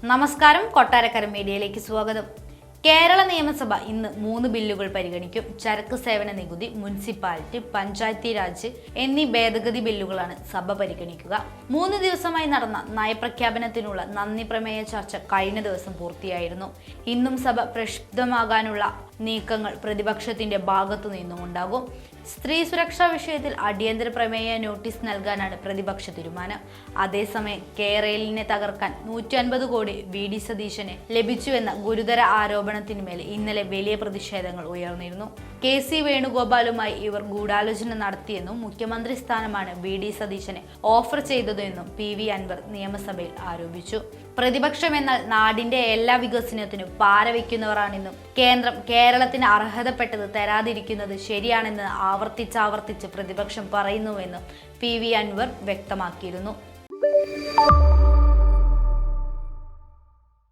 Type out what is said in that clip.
നമസ്കാരം, കൊട്ടാരക്കര മീഡിയയിലേക്ക് സ്വാഗതം. കേരള നിയമസഭ ഇന്ന് 3 ബില്ലുകൾ പരിഗണിക്കും. ചരക്ക് സേവന നികുതി, മുനിസിപ്പാലിറ്റി, പഞ്ചായത്തി രാജ് എന്നീ ഭേദഗതി ബില്ലുകളാണ് സഭ പരിഗണിക്കുക. 3 ദിവസമായി നടന്ന നയപ്രഖ്യാപനത്തിനുള്ള നന്ദി പ്രമേയ ചർച്ച കഴിഞ്ഞ ദിവസം പൂർത്തിയായിരുന്നു. ഇന്നും സഭ പ്രക്ഷുബ്ധമാകാനുള്ള നീക്കങ്ങൾ പ്രതിപക്ഷത്തിന്റെ ഭാഗത്തു നിന്നും ഉണ്ടാകും. സ്ത്രീ സുരക്ഷാ വിഷയത്തിൽ അടിയന്തര പ്രമേയ നോട്ടീസ് നൽകാനാണ് പ്രതിപക്ഷ തീരുമാനം. അതേസമയം കേരളിനെ തകർക്കാൻ 150 കോടി വി.ഡി. സതീശന് ലഭിച്ചുവെന്ന ഗുരുതര ആരോപണത്തിന്മേൽ ഇന്നലെ വലിയ പ്രതിഷേധങ്ങൾ ഉയർന്നിരുന്നു. കെ.സി. വേണുഗോപാലുമായി ഇവർ ഗൂഢാലോചന നടത്തിയെന്നും മുഖ്യമന്ത്രി സ്ഥാനമാണ് വി.ഡി. സതീശന് ഓഫർ ചെയ്തതെന്നും പി.വി. അൻവർ നിയമസഭയിൽ ആരോപിച്ചു. പ്രതിപക്ഷം എന്നാൽ നാടിന്റെ എല്ലാ വികസനത്തിനും പാരവയ്ക്കുന്നവരാണെന്നും കേന്ദ്രം കേരളത്തിന് അർഹതപ്പെട്ടത് തരാതിരിക്കുന്നത് ശരിയാണെന്ന് ആവർത്തിച്ച് പ്രതിപക്ഷം പറയുന്നുവെന്നും പി.വി. അൻവർ വ്യക്തമാക്കിയിരുന്നു.